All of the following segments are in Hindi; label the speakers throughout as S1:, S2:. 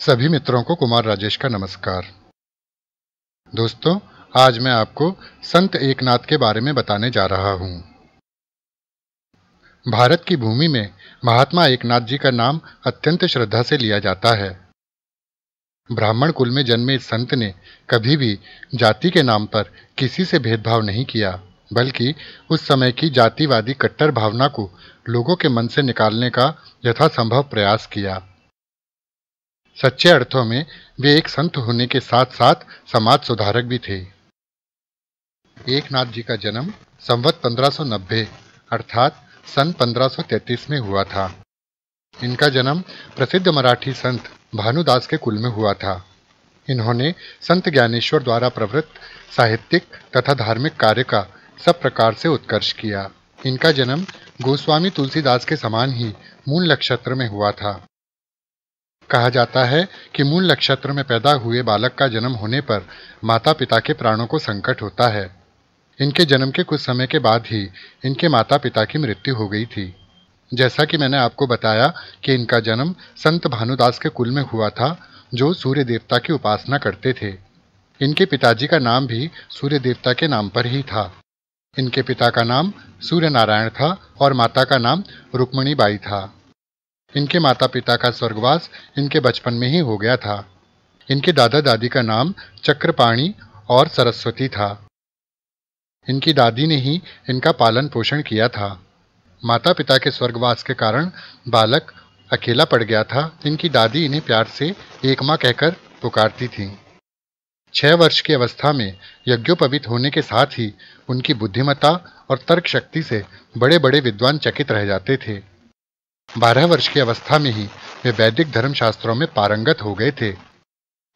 S1: सभी मित्रों को कुमार राजेश का नमस्कार। दोस्तों, आज मैं आपको संत एकनाथ के बारे में बताने जा रहा हूँ। भारत की भूमि में महात्मा एकनाथ जी का नाम अत्यंत श्रद्धा से लिया जाता है। ब्राह्मण कुल में जन्मे इस संत ने कभी भी जाति के नाम पर किसी से भेदभाव नहीं किया, बल्कि उस समय की जातिवादी कट्टर भावना को लोगों के मन से निकालने का यथासंभव प्रयास किया। सच्चे अर्थों में वे एक संत होने के साथ साथ समाज सुधारक भी थे। एकनाथ जी का जन्म संवत 1590 अर्थात सन 1533 में हुआ था। इनका जन्म प्रसिद्ध मराठी संत भानुदास के कुल में हुआ था। इन्होंने संत ज्ञानेश्वर द्वारा प्रवृत्त साहित्यिक तथा धार्मिक कार्य का सब प्रकार से उत्कर्ष किया। इनका जन्म गोस्वामी तुलसीदास के समान ही मूल नक्षत्र में हुआ था। कहा जाता है कि मूल नक्षत्र में पैदा हुए बालक का जन्म होने पर माता पिता के प्राणों को संकट होता है। इनके जन्म के कुछ समय के बाद ही इनके माता पिता की मृत्यु हो गई थी। जैसा कि मैंने आपको बताया कि इनका जन्म संत भानुदास के कुल में हुआ था, जो सूर्य देवता की उपासना करते थे। इनके पिताजी का नाम भी सूर्य देवता के नाम पर ही था। इनके पिता का नाम सूर्य नारायण था और माता का नाम रुक्मणी बाई था। इनके माता पिता का स्वर्गवास इनके बचपन में ही हो गया था। इनके दादा दादी का नाम चक्रपाणी और सरस्वती था। इनकी दादी ने ही इनका पालन पोषण किया था। माता पिता के स्वर्गवास के कारण बालक अकेला पड़ गया था। इनकी दादी इन्हें प्यार से एक माँ कहकर पुकारती थी। 6 वर्ष की अवस्था में यज्ञोपवीत होने के साथ ही उनकी बुद्धिमत्ता और तर्क शक्ति से बड़े बड़े विद्वान चकित रह जाते थे। 12 वर्ष की अवस्था में ही वे वैदिक धर्मशास्त्रों में पारंगत हो गए थे।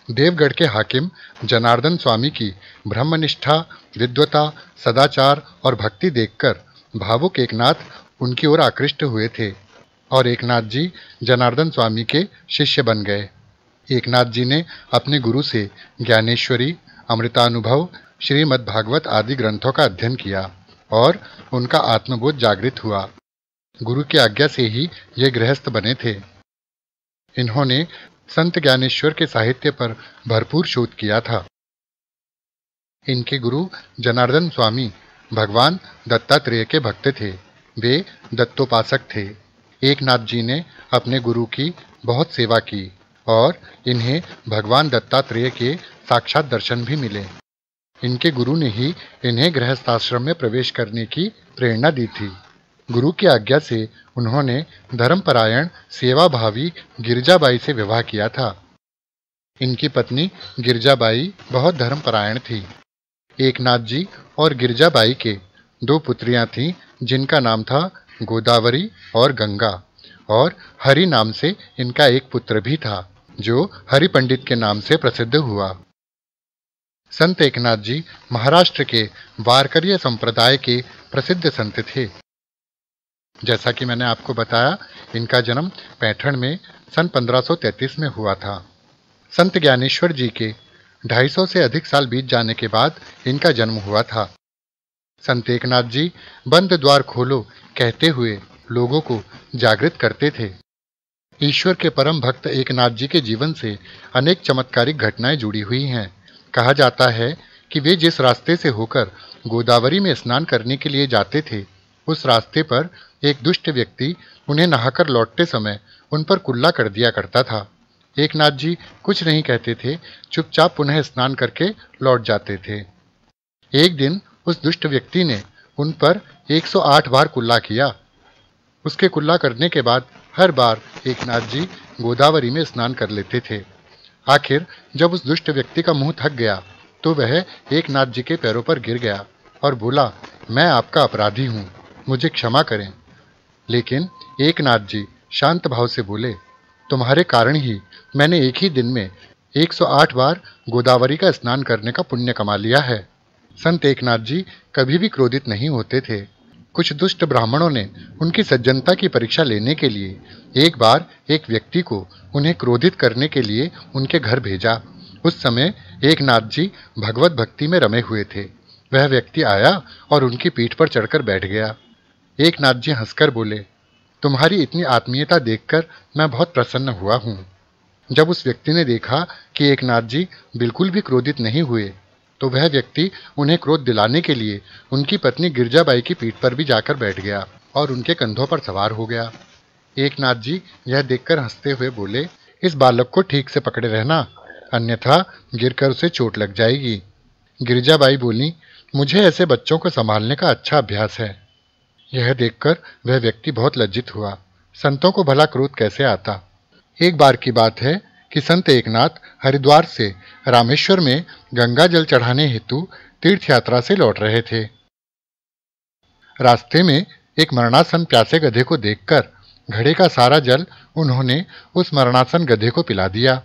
S1: देवगढ़ के हाकिम जनार्दन स्वामी की ब्रह्मनिष्ठा, विद्वता, सदाचार और भक्ति देखकर भावुक एकनाथ उनकी ओर आकृष्ट हुए थे और एकनाथ जी जनार्दन स्वामी के शिष्य बन गए। एकनाथ जी ने अपने गुरु से ज्ञानेश्वरी, अमृतानुभव, श्रीमद्भागवत आदि ग्रंथों का अध्ययन किया और उनका आत्मबोध जागृत हुआ। गुरु की आज्ञा से ही ये गृहस्थ बने थे। इन्होंने संत ज्ञानेश्वर के साहित्य पर भरपूर शोध किया था। इनके गुरु जनार्दन स्वामी भगवान दत्तात्रेय के भक्त थे। वे दत्तोपासक थे। एकनाथ जी ने अपने गुरु की बहुत सेवा की और इन्हें भगवान दत्तात्रेय के साक्षात दर्शन भी मिले। इनके गुरु ने ही इन्हें गृहस्थाश्रम में प्रवेश करने की प्रेरणा दी थी। गुरु की आज्ञा से उन्होंने धर्मपरायण सेवाभावी गिरजाबाई से विवाह किया था। इनकी पत्नी गिरजाबाई बहुत धर्मपरायण थी। एकनाथ जी और गिरजाबाई के 2 पुत्रियां थीं, जिनका नाम था गोदावरी और गंगा, और हरि नाम से इनका एक पुत्र भी था, जो हरि पंडित के नाम से प्रसिद्ध हुआ। संत एकनाथ जी महाराष्ट्र के वारकरी संप्रदाय के प्रसिद्ध संत थे। जैसा कि मैंने आपको बताया, इनका जन्म पैठण में सन 1533 में हुआ था। संत ज्ञानेश्वर जी के 250 से अधिक साल बीत जाने के बाद इनका जन्म हुआ था। संत एकनाथ जी बंद द्वार खोलो कहते हुए लोगों को जागृत करते थे। ईश्वर के परम भक्त एकनाथ जी के जीवन से अनेक चमत्कारिक घटनाएं जुड़ी हुई हैं। कहा जाता है कि वे जिस रास्ते से होकर गोदावरी में स्नान करने के लिए जाते थे, उस रास्ते पर एक दुष्ट व्यक्ति उन्हें नहाकर लौटते समय उन पर कुल्ला कर दिया करता था। एकनाथ जी कुछ नहीं कहते थे, चुपचाप पुनः स्नान करके लौट जाते थे। एक दिन उस दुष्ट व्यक्ति ने उन पर 108 बार कुल्ला किया। उसके कुल्ला करने के बाद हर बार एकनाथ जी गोदावरी में स्नान कर लेते थे। आखिर जब उस दुष्ट व्यक्ति का मुंह थक गया तो वह एकनाथ जी के पैरों पर गिर गया और बोला, मैं आपका अपराधी हूँ, मुझे क्षमा करें। लेकिन एकनाथ जी शांत भाव से बोले, तुम्हारे कारण ही मैंने एक ही दिन में 108 बार गोदावरी का स्नान करने का पुण्य कमा लिया है। संत एकनाथ जी कभी भी क्रोधित नहीं होते थे। कुछ दुष्ट ब्राह्मणों ने उनकी सज्जनता की परीक्षा लेने के लिए एक बार एक व्यक्ति को उन्हें क्रोधित करने के लिए उनके घर भेजा। उस समय एकनाथ जी भगवत भक्ति में रमे हुए थे। वह व्यक्ति आया और उनकी पीठ पर चढ़कर बैठ गया। एकनाथ जी हंसकर बोले, तुम्हारी इतनी आत्मीयता देखकर मैं बहुत प्रसन्न हुआ हूँ। जब उस व्यक्ति ने देखा कि एकनाथ जी बिल्कुल भी क्रोधित नहीं हुए, तो वह व्यक्ति उन्हें क्रोध दिलाने के लिए उनकी पत्नी गिरजाबाई की पीठ पर भी जाकर बैठ गया और उनके कंधों पर सवार हो गया। एकनाथ जी यह देखकर हंसते हुए बोले, इस बालक को ठीक से पकड़े रहना, अन्यथा गिरकर उसे चोट लग जाएगी। गिरजाबाई बोली, मुझे ऐसे बच्चों को संभालने का अच्छा अभ्यास है। यह देखकर वह व्यक्ति बहुत लज्जित हुआ। संतों को भला क्रोध कैसे आता। एक बार की बात है कि संत एकनाथ हरिद्वार से रामेश्वर में गंगा जल चढ़ाने हेतु तीर्थ यात्रा से लौट रहे थे। रास्ते में एक मरणासन प्यासे गधे को देखकर घड़े का सारा जल उन्होंने उस मरणासन गधे को पिला दिया।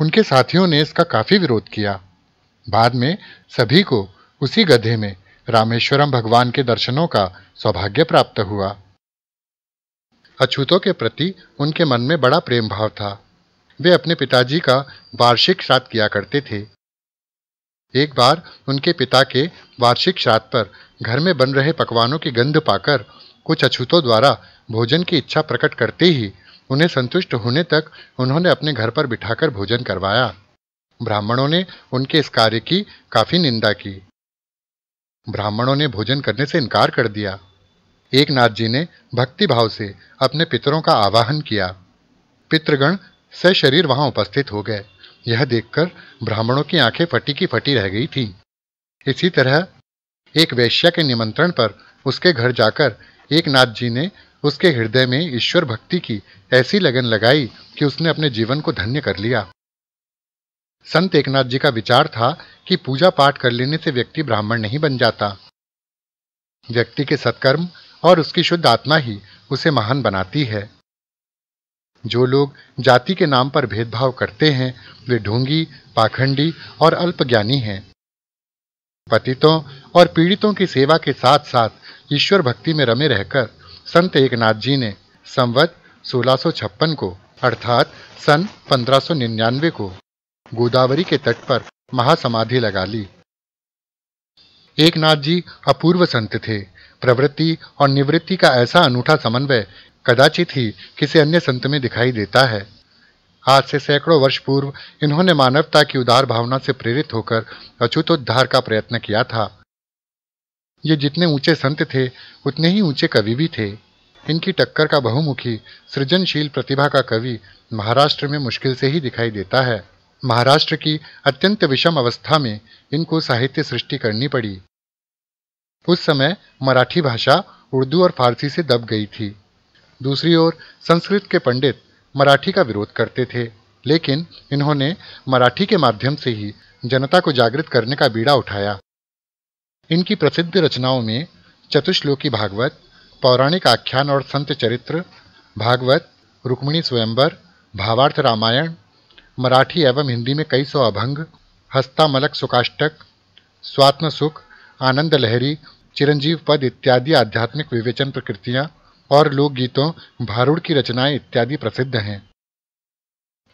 S1: उनके साथियों ने इसका काफी विरोध किया। बाद में सभी को उसी गधे में रामेश्वरम भगवान के दर्शनों का सौभाग्य प्राप्त हुआ। अछूतों के प्रति उनके मन में बड़ा प्रेम भाव था। वे अपने पिताजी का वार्षिक श्राद्ध किया करते थे। एक बार उनके पिता के वार्षिक श्राद्ध पर घर में बन रहे पकवानों की गंध पाकर कुछ अछूतों द्वारा भोजन की इच्छा प्रकट करते ही उन्हें संतुष्ट होने तक उन्होंने अपने घर पर बिठाकर भोजन करवाया। ब्राह्मणों ने उनके इस कार्य की काफी निंदा की। ब्राह्मणों ने भोजन करने से इनकार कर दिया। एकनाथ जी ने भक्ति भाव से अपने पितरों का आवाहन किया। पितृगण सशरीर वहां उपस्थित हो गए। यह देखकर ब्राह्मणों की आंखें फटी की फटी रह गई थीं। इसी तरह एक वैश्या के निमंत्रण पर उसके घर जाकर एकनाथ जी ने उसके हृदय में ईश्वर भक्ति की ऐसी लगन लगाई कि उसने अपने जीवन को धन्य कर लिया। संत एकनाथ जी का विचार था कि पूजा पाठ कर लेने से व्यक्ति ब्राह्मण नहीं बन जाता। व्यक्ति के सत्कर्म और उसकी शुद्ध आत्मा ही उसे महान बनाती है। जो लोग जाति के नाम पर भेदभाव करते हैं वे ढोंगी, पाखंडी और अल्पज्ञानी हैं। पतितों और पीड़ितों की सेवा के साथ साथ ईश्वर भक्ति में रमे रहकर संत एकनाथ जी ने संवत 1656 को अर्थात सन 1599 को गोदावरी के तट पर महासमाधि लगा ली। एकनाथ जी अपूर्व संत थे। प्रवृत्ति और निवृत्ति का ऐसा अनूठा समन्वय कदाचित ही किसी अन्य संत में दिखाई देता है। आज से सैकड़ों वर्ष पूर्व इन्होंने मानवता की उदार भावना से प्रेरित होकर अछूतोद्धार का प्रयत्न किया था। ये जितने ऊंचे संत थे उतने ही ऊंचे कवि भी थे। इनकी टक्कर का बहुमुखी सृजनशील प्रतिभा का कवि महाराष्ट्र में मुश्किल से ही दिखाई देता है। महाराष्ट्र की अत्यंत विषम अवस्था में इनको साहित्य सृष्टि करनी पड़ी। उस समय मराठी भाषा उर्दू और फारसी से दब गई थी। दूसरी ओर संस्कृत के पंडित मराठी का विरोध करते थे, लेकिन इन्होंने मराठी के माध्यम से ही जनता को जागृत करने का बीड़ा उठाया। इनकी प्रसिद्ध रचनाओं में चतुश्लोकी भागवत, पौराणिक आख्यान और संत चरित्र, भागवत, रुक्मिणी स्वयंवर, भावार्थ रामायण, मराठी एवं हिंदी में कई सौ अभंग, हस्तामलक सुकाष्टक, स्वात्म सुख, आनंद लहरी, चिरंजीव पद इत्यादि आध्यात्मिक विवेचन प्रकृतियां और लोकगीतों, भारूड की रचनाएं इत्यादि प्रसिद्ध हैं।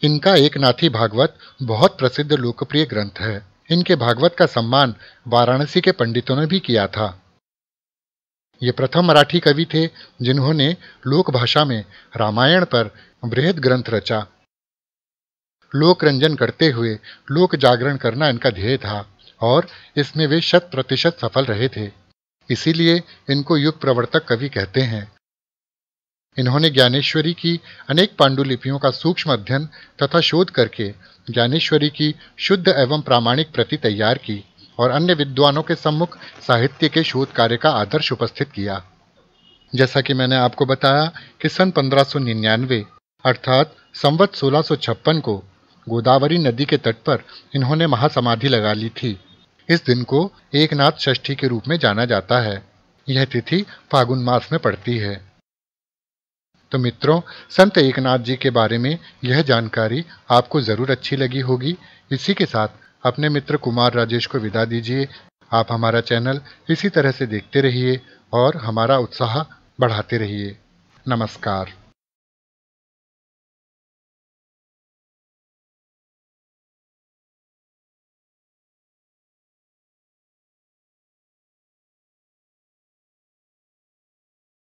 S1: इनका एकनाथी भागवत बहुत प्रसिद्ध लोकप्रिय ग्रंथ है। इनके भागवत का सम्मान वाराणसी के पंडितों ने भी किया था। ये प्रथम मराठी कवि थे जिन्होंने लोक भाषा में रामायण पर बृहद ग्रंथ रचा। लोक रंजन करते हुए लोक जागरण करना इनका ध्येय था और इसमें वे 100% सफल रहे थे। इसीलिए इनको युग प्रवर्तक कवि कहते हैं। इन्होंने ज्ञानेश्वरी की अनेक पांडुलिपियों का सूक्ष्म अध्ययन तथा शोध करके ज्ञानेश्वरी की शुद्ध एवं प्रामाणिक प्रति तैयार की और अन्य विद्वानों के सम्मुख साहित्य के शोध कार्य का आदर्श उपस्थित किया। जैसा कि मैंने आपको बताया कि सन 1599 अर्थात संवत 1656 को गोदावरी नदी के तट पर इन्होंने महासमाधि लगा ली थी। इस दिन को एकनाथ षष्ठी के रूप में जाना जाता है। यह तिथि फागुन मास में पड़ती है। तो मित्रों, संत एकनाथ जी के बारे में यह जानकारी आपको जरूर अच्छी लगी होगी। इसी के साथ अपने मित्र कुमार राजेश को विदा दीजिए। आप हमारा चैनल इसी तरह से देखते रहिए और हमारा उत्साह बढ़ाते रहिए। नमस्कार।